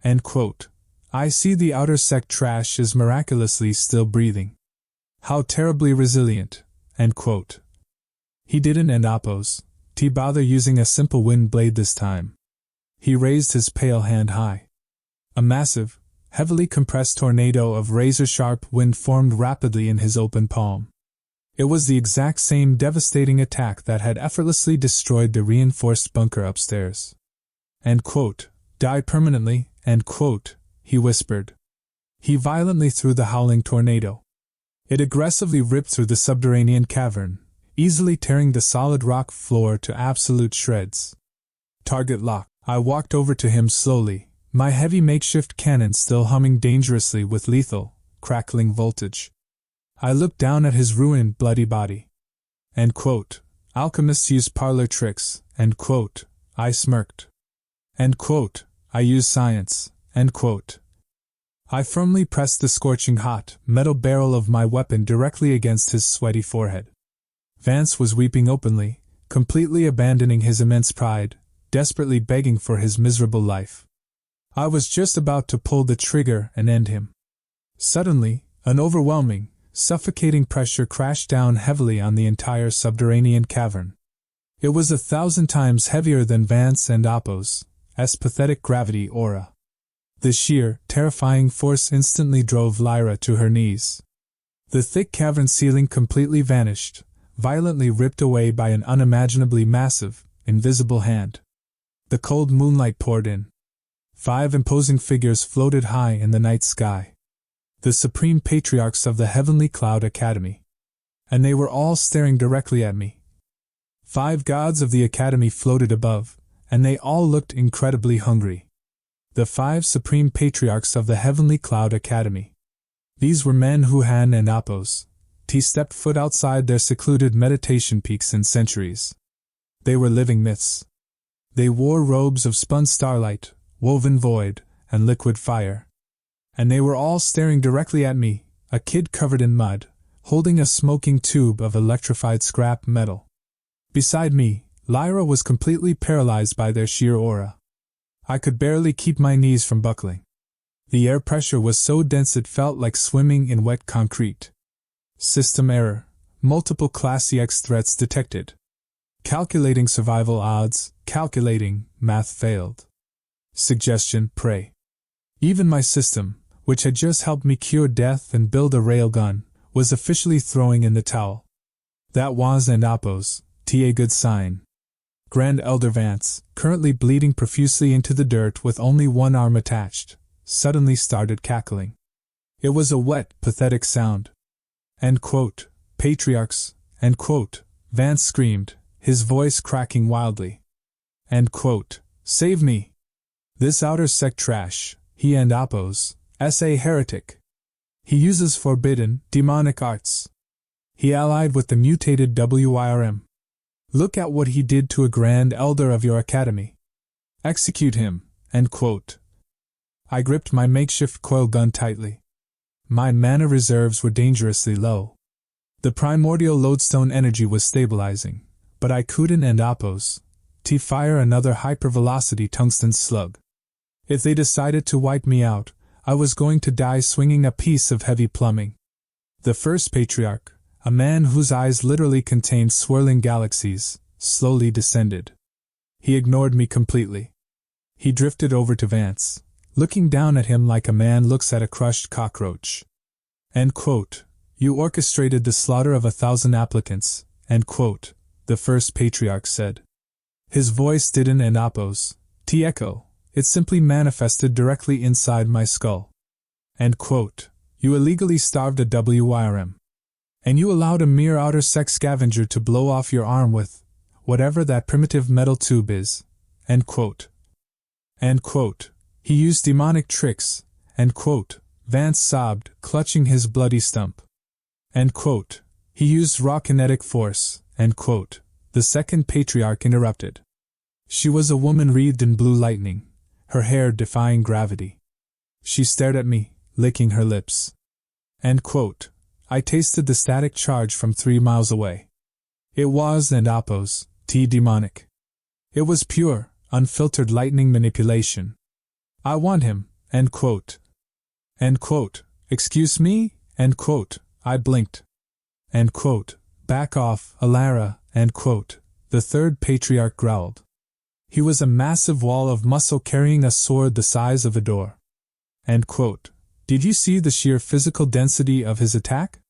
S1: End quote. I see the Outer Sect trash is miraculously still breathing. How terribly resilient. End quote. He didn't Appos, bother using a simple wind blade this time. He raised his pale hand high. A massive, heavily compressed tornado of razor-sharp wind formed rapidly in his open palm. It was the exact same devastating attack that had effortlessly destroyed the reinforced bunker upstairs. End quote. Die permanently, end quote, he whispered. He violently threw the howling tornado. It aggressively ripped through the subterranean cavern, easily tearing the solid rock floor to absolute shreds. Target locked. I walked over to him slowly, my heavy makeshift cannon still humming dangerously with lethal, crackling voltage. I looked down at his ruined, bloody body. End quote. Alchemists use parlor tricks. End quote. I smirked. End quote. I use science. End quote. I firmly pressed the scorching hot, metal barrel of my weapon directly against his sweaty forehead. Vance was weeping openly, completely abandoning his immense pride, desperately begging for his miserable life. I was just about to pull the trigger and end him. Suddenly, an overwhelming, suffocating pressure crashed down heavily on the entire subterranean cavern. It was 1,000 times heavier than Vance and Oppo's pathetic gravity aura. The sheer, terrifying force instantly drove Lyra to her knees. The thick cavern ceiling completely vanished, violently ripped away by an unimaginably massive, invisible hand. The cold moonlight poured in. 5 imposing figures floated high in the night sky. The supreme patriarchs of the Heavenly Cloud Academy. And they were all staring directly at me. 5 gods of the Academy floated above, and they all looked incredibly hungry. The 5 supreme patriarchs of the Heavenly Cloud Academy. These were men who Han and Appos stepped foot outside their secluded meditation peaks in centuries. They were living myths. They wore robes of spun starlight, woven void, and liquid fire. And they were all staring directly at me, a kid covered in mud, holding a smoking tube of electrified scrap metal. Beside me, Lyra was completely paralyzed by their sheer aura. I could barely keep my knees from buckling. The air pressure was so dense it felt like swimming in wet concrete. System error. Multiple Class EX threats detected. Calculating survival odds. Calculating. Math failed. Suggestion. Pray. Even my system, which had just helped me cure death and build a railgun, was officially throwing in the towel. That was and Appos, a good sign. Grand Elder Vance, currently bleeding profusely into the dirt with only one arm attached, suddenly started cackling. It was a wet, pathetic sound. End quote. Patriarchs. End quote. Vance screamed, his voice cracking wildly. End quote. Save me. This Outer Sect trash, he and Appos, a heretic. He uses forbidden, demonic arts. He allied with the mutated Wyrm. Look at what he did to a Grand Elder of your academy. Execute him. End quote. I gripped my makeshift coil gun tightly. My mana reserves were dangerously low. The primordial lodestone energy was stabilizing, but I couldn't and Appos fire another hypervelocity tungsten slug. If they decided to wipe me out, I was going to die swinging a piece of heavy plumbing. The first patriarch, a man whose eyes literally contained swirling galaxies, slowly descended. He ignored me completely. He drifted over to Vance, looking down at him like a man looks at a crushed cockroach. End quote. You orchestrated the slaughter of 1,000 applicants. End quote. The first patriarch said. His voice didn't and Appos echo. It simply manifested directly inside my skull. End quote. You illegally starved a Wyrm. And you allowed a mere Outer Sect scavenger to blow off your arm with whatever that primitive metal tube is. End quote. End quote. He used demonic tricks. End quote. Vance sobbed, clutching his bloody stump. End quote. He used raw kinetic force. End quote. The second patriarch interrupted. She was a woman wreathed in blue lightning, her hair defying gravity. She stared at me, licking her lips. End quote. I tasted the static charge from 3 miles away. It was and Appos demonic. It was pure, unfiltered lightning manipulation. I want him. End quote. End quote. Excuse me? End quote. I blinked. End quote. Back off, Alara. End quote. The third patriarch growled. He was a massive wall of muscle carrying a sword the size of a door. End quote. Did you see the sheer physical density of his attack?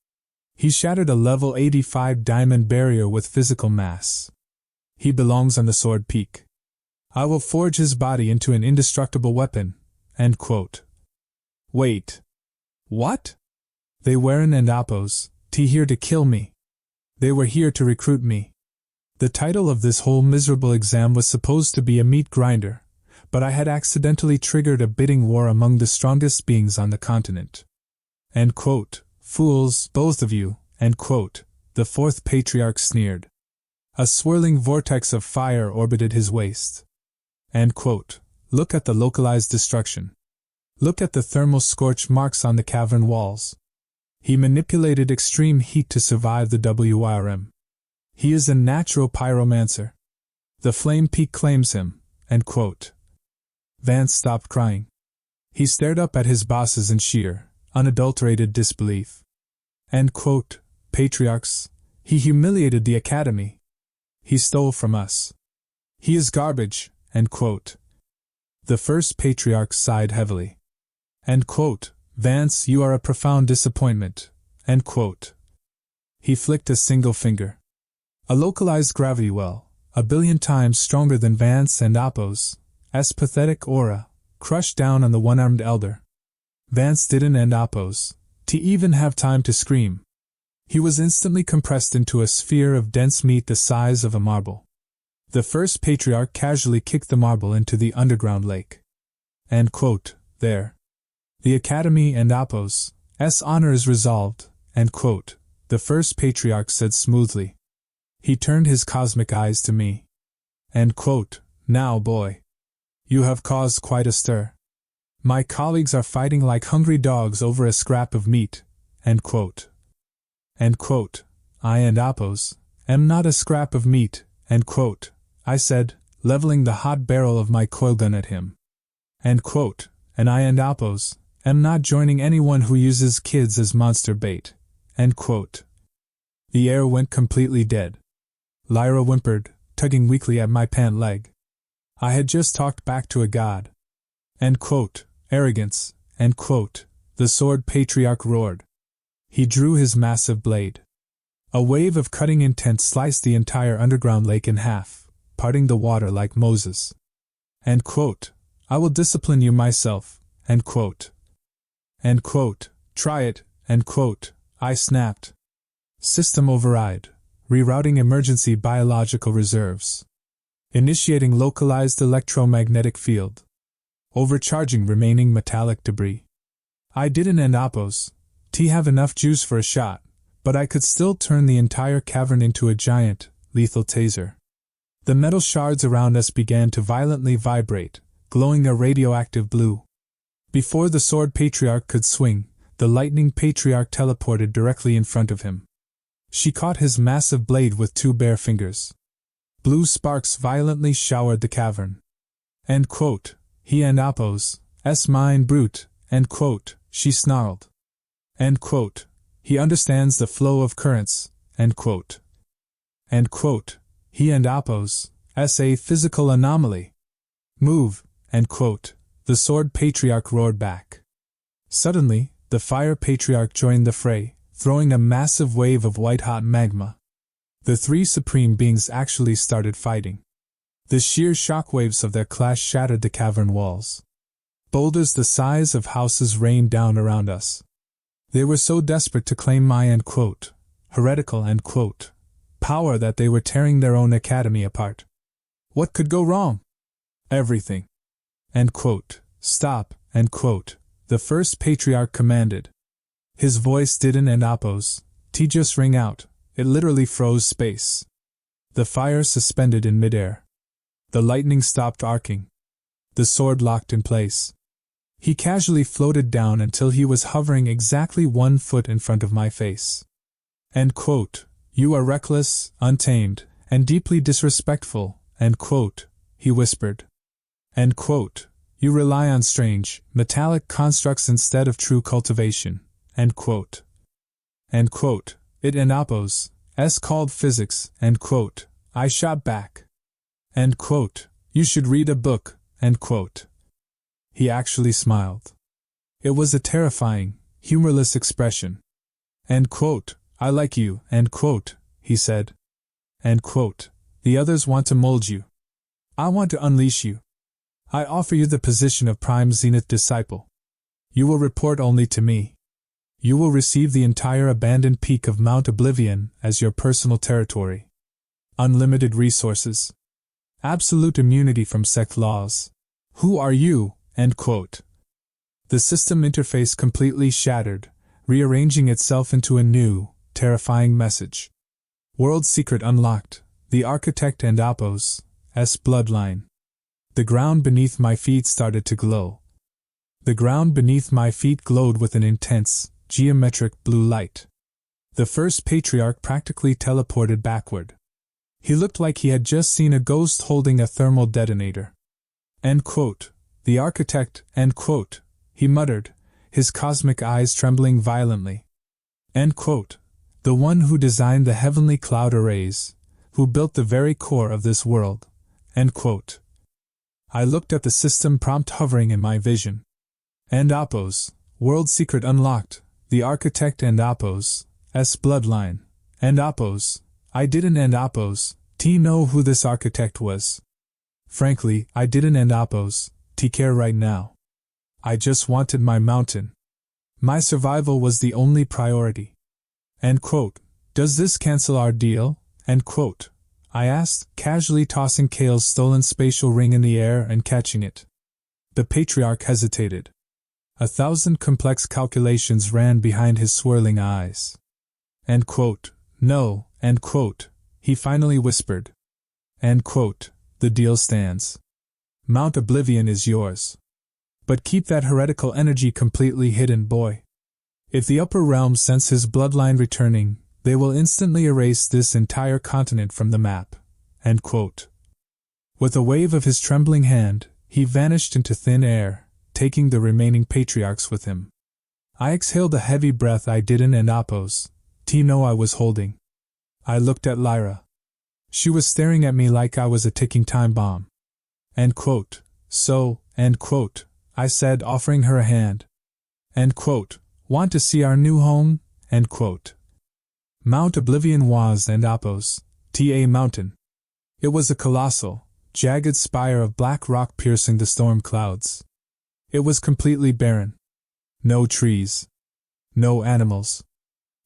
S1: He shattered a level 85 diamond barrier with physical mass. He belongs on the sword peak. I will forge his body into an indestructible weapon. End quote. Wait. What? They weren't and Appos, here to kill me. They were here to recruit me. The title of this whole miserable exam was supposed to be a meat grinder, but I had accidentally triggered a bidding war among the strongest beings on the continent. End quote. Fools, both of you, end quote, the fourth patriarch sneered. A swirling vortex of fire orbited his waist. End quote. Look at the localized destruction. Look at the thermal scorch marks on the cavern walls. He manipulated extreme heat to survive the Wyrm. He is a natural pyromancer. The flame peak claims him. End quote. Vance stopped crying. He stared up at his bosses in sheer, unadulterated disbelief. End quote. Patriarchs, he humiliated the academy. He stole from us. He is garbage. End quote. The first patriarch sighed heavily. End quote. Vance, you are a profound disappointment. End quote. He flicked a single finger. A localized gravity well, 1 billion times stronger than Vance and Appos' pathetic aura, crushed down on the one-armed elder. Vance didn't and Appos to even have time to scream. He was instantly compressed into a sphere of dense meat the size of a marble. The first patriarch casually kicked the marble into the underground lake. End quote. There. The academy and Appos' honor is resolved. End quote. The first patriarch said smoothly. He turned his cosmic eyes to me. End quote. Now, boy. You have caused quite a stir. My colleagues are fighting like hungry dogs over a scrap of meat. End quote. End quote. I and Appos am not a scrap of meat. End quote. I said, leveling the hot barrel of my coil gun at him. End quote. And I and Appos am not joining anyone who uses kids as monster bait. End quote. The air went completely dead. Lyra whimpered, tugging weakly at my pant leg. I had just talked back to a god. End quote. Arrogance. End quote. The sword patriarch roared. He drew his massive blade. A wave of cutting intent sliced the entire underground lake in half, parting the water like Moses. End quote. I will discipline you myself. End quote. End quote. Try it. End quote. I snapped. System override. Rerouting emergency biological reserves. Initiating localized electromagnetic field. Overcharging remaining metallic debris. I didn't and Appos have enough juice for a shot, but I could still turn the entire cavern into a giant, lethal taser. The metal shards around us began to violently vibrate, glowing a radioactive blue. Before the sword patriarch could swing, the lightning patriarch teleported directly in front of him. She caught his massive blade with 2 bare fingers. Blue sparks violently showered the cavern. End quote. He and Appos' mine brute. End quote. She snarled. End quote. He understands the flow of currents. End quote. End quote. He and Appos' a physical anomaly. Move. End quote. The sword patriarch roared back. Suddenly, the fire patriarch joined the fray, throwing a massive wave of white-hot magma. The 3 supreme beings actually started fighting. The sheer shockwaves of their clash shattered the cavern walls. Boulders the size of houses rained down around us. They were so desperate to claim my end quote, heretical end quote, power that they were tearing their own academy apart. What could go wrong? Everything. End quote. Stop. End quote. The first patriarch commanded. His voice didn't and Appos just ring out. It literally froze space. The fire suspended in midair. The lightning stopped arcing. The sword locked in place. He casually floated down until he was hovering exactly 1 foot in front of my face. End quote. You are reckless, untamed, and deeply disrespectful. End quote. He whispered. End quote. You rely on strange, metallic constructs instead of true cultivation. End quote. End quote. It and Appos' called physics. End quote. I shot back. End quote. You should read a book. End quote. He actually smiled. It was a terrifying, humorless expression. End quote. I like you. End quote. He said. End quote. The others want to mold you. I want to unleash you. I offer you the position of prime zenith disciple. You will report only to me. You will receive the entire abandoned peak of Mount Oblivion as your personal territory. Unlimited resources. Absolute immunity from sect laws. Who are you? End quote. The system interface completely shattered, rearranging itself into a new, terrifying message. World secret unlocked. The architect and Appos, Bloodline. The ground beneath my feet started to glow. The ground beneath my feet glowed with an intense, geometric blue light. The first patriarch practically teleported backward. He looked like he had just seen a ghost holding a thermal detonator. End quote. The architect, end quote, he muttered, his cosmic eyes trembling violently. End quote. The one who designed the heavenly cloud arrays, who built the very core of this world. End quote. I looked at the system prompt hovering in my vision. And Appos, world secret unlocked, the architect and Appos, Bloodline, and Appos, I didn't and Appos, know who this architect was. Frankly, I didn't and Appos, care right now. I just wanted my mountain. My survival was the only priority. End quote. Does this cancel our deal? End quote. I asked, casually tossing Kale's stolen spatial ring in the air and catching it. The patriarch hesitated. 1,000 complex calculations ran behind his swirling eyes. End quote. No, end quote, he finally whispered. End quote. The deal stands. Mount Oblivion is yours. But keep that heretical energy completely hidden, boy. If the upper realms sense his bloodline returning, they will instantly erase this entire continent from the map. End quote. With a wave of his trembling hand, he vanished into thin air, taking the remaining patriarchs with him. I exhaled a heavy breath I didn't and Appos, I was holding. I looked at Lyra. She was staring at me like I was a ticking time bomb. End quote. So, end quote, I said, offering her a hand. End quote. Want to see our new home? End quote. Mount Oblivion was and Appos, mountain. It was a colossal, jagged spire of black rock piercing the storm clouds. It was completely barren. No trees. No animals.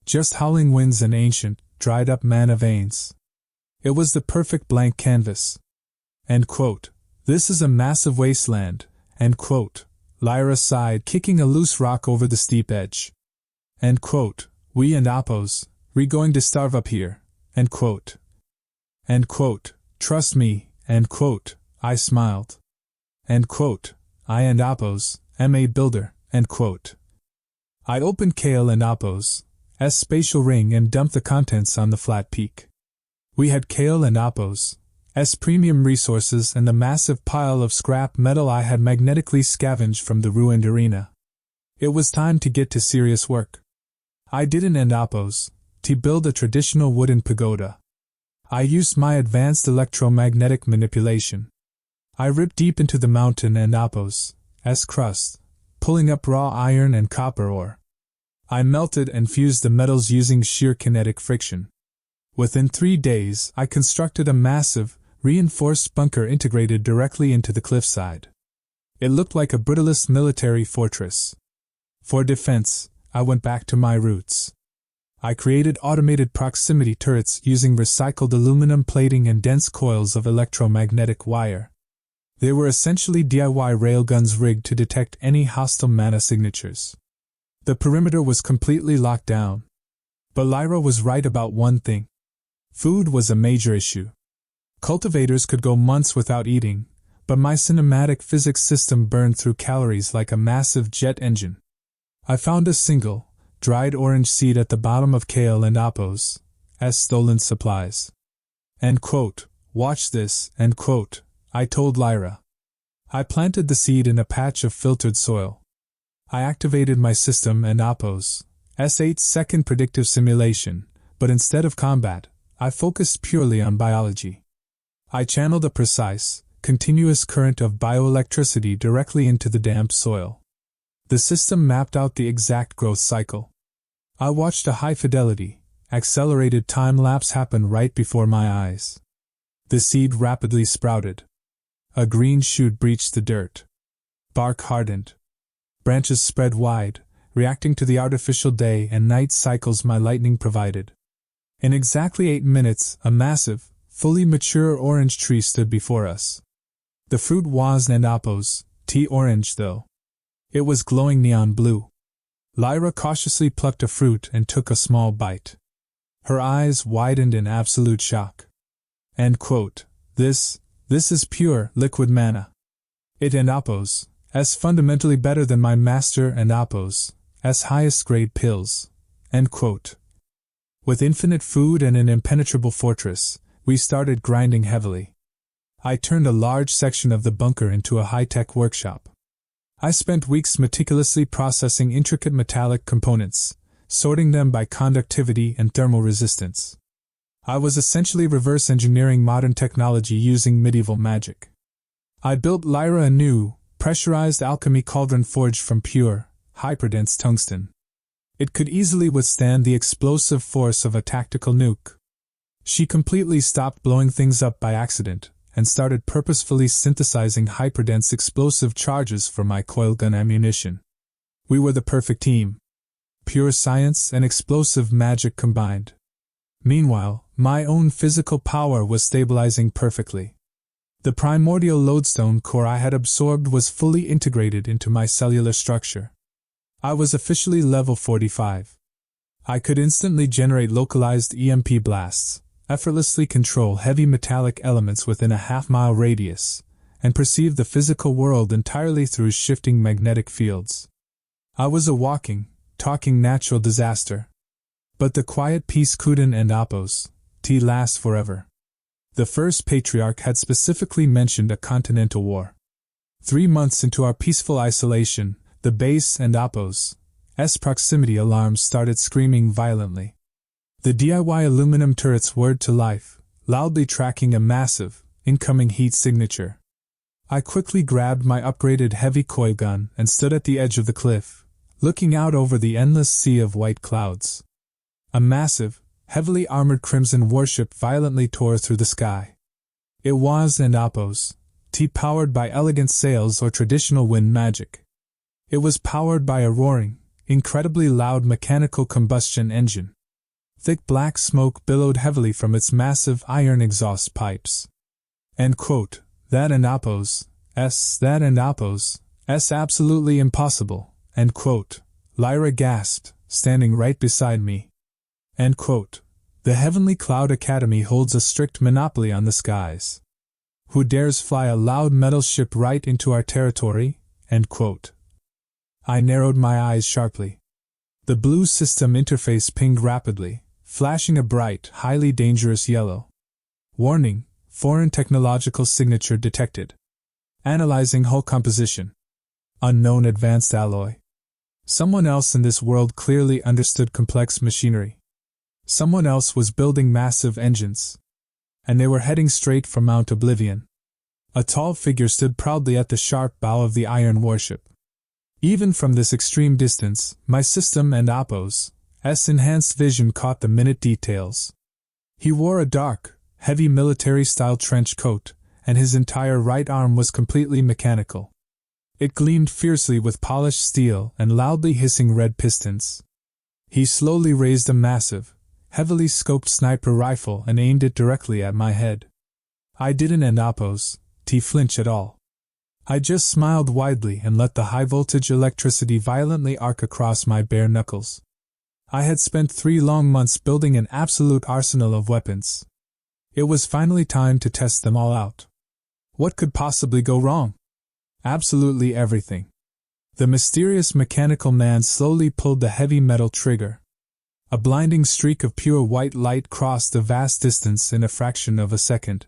S1: Just howling winds and ancient, dried-up mana veins. It was the perfect blank canvas. End quote. This is a massive wasteland. End quote. Lyra sighed, kicking a loose rock over the steep edge. End quote. We and Appos, we going to starve up here. End quote. End quote. Trust me. End quote. I smiled. End quote. I and Appos, a builder. End quote. I opened Kale and Appos' spatial ring and dumped the contents on the flat peak. We had Kale and Appos' premium resources and the massive pile of scrap metal I had magnetically scavenged from the ruined arena. It was time to get to serious work. I didn't and Appos to build a traditional wooden pagoda. I used my advanced electromagnetic manipulation. I ripped deep into the mountain and Appos' crust, pulling up raw iron and copper ore. I melted and fused the metals using sheer kinetic friction. Within 3 days, I constructed a massive, reinforced bunker integrated directly into the cliffside. It looked like a brutalist military fortress. For defense, I went back to my roots. I created automated proximity turrets using recycled aluminum plating and dense coils of electromagnetic wire. They were essentially DIY railguns rigged to detect any hostile mana signatures. The perimeter was completely locked down. But Lyra was right about one thing. Food was a major issue. Cultivators could go months without eating, but my cinematic physics system burned through calories like a massive jet engine. I found a single, dried orange seed at the bottom of Kale and Appos' stolen supplies. End quote. Watch this, end quote, I told Lyra. I planted the seed in a patch of filtered soil. I activated my system and Appos' 8-second predictive simulation, but instead of combat, I focused purely on biology. I channeled a precise, continuous current of bioelectricity directly into the damp soil. The system mapped out the exact growth cycle. I watched a high-fidelity, accelerated time-lapse happen right before my eyes. The seed rapidly sprouted. A green shoot breached the dirt. Bark hardened. Branches spread wide, reacting to the artificial day and night cycles my lightning provided. In exactly 8 minutes, a massive, fully mature orange tree stood before us. The fruit was an appos, tea orange though. It was glowing neon blue. Lyra cautiously plucked a fruit and took a small bite. Her eyes widened in absolute shock. End quote. This is pure, liquid mana. It and appos, as fundamentally better than my master and appos, as highest grade pills. End quote. With infinite food and an impenetrable fortress, we started grinding heavily. I turned a large section of the bunker into a high-tech workshop. I spent weeks meticulously processing intricate metallic components, sorting them by conductivity and thermal resistance. I was essentially reverse engineering modern technology using medieval magic. I built Lyra a new, pressurized alchemy cauldron forged from pure, hyperdense tungsten. It could easily withstand the explosive force of a tactical nuke. She completely stopped blowing things up by accident, and started purposefully synthesizing hyperdense explosive charges for my coilgun ammunition. We were the perfect team. Pure science and explosive magic combined. Meanwhile, my own physical power was stabilizing perfectly. The primordial lodestone core I had absorbed was fully integrated into my cellular structure. I was officially level 45. I could instantly generate localized EMP blasts, effortlessly control heavy metallic elements within a half-mile radius, and perceive the physical world entirely through shifting magnetic fields. I was a walking, talking natural disaster. But the quiet peace couldn't and appos, tea last forever. The first patriarch had specifically mentioned a continental war. 3 months into our peaceful isolation, the base and appos' proximity alarms started screaming violently. The DIY aluminum turrets whirred to life, loudly tracking a massive, incoming heat signature. I quickly grabbed my upgraded heavy coilgun and stood at the edge of the cliff, looking out over the endless sea of white clouds. A massive, heavily armored crimson warship violently tore through the sky. It was an appos, powered by elegant sails or traditional wind magic. It was powered by a roaring, incredibly loud mechanical combustion engine. Thick black smoke billowed heavily from its massive iron exhaust pipes. End quote. That and appos, absolutely impossible. End quote. Lyra gasped, standing right beside me. End quote. The Heavenly Cloud Academy holds a strict monopoly on the skies. Who dares fly a loud metal ship right into our territory? End quote. I narrowed my eyes sharply. The blue system interface pinged rapidly, flashing a bright, highly dangerous yellow. Warning, foreign technological signature detected. Analyzing hull composition. Unknown advanced alloy. Someone else in this world clearly understood complex machinery. Someone else was building massive engines. And they were heading straight for Mount Oblivion. A tall figure stood proudly at the sharp bow of the iron warship. Even from this extreme distance, my system and appos' enhanced vision caught the minute details. He wore a dark, heavy military-style trench coat, and his entire right arm was completely mechanical. It gleamed fiercely with polished steel and loudly hissing red pistons. He slowly raised a massive, heavily scoped sniper rifle and aimed it directly at my head. I didn't flinch at all. I just smiled widely and let the high-voltage electricity violently arc across my bare knuckles. I had spent 3 long months building an absolute arsenal of weapons. It was finally time to test them all out. What could possibly go wrong? Absolutely everything. The mysterious mechanical man slowly pulled the heavy metal trigger. A blinding streak of pure white light crossed the vast distance in a fraction of a second.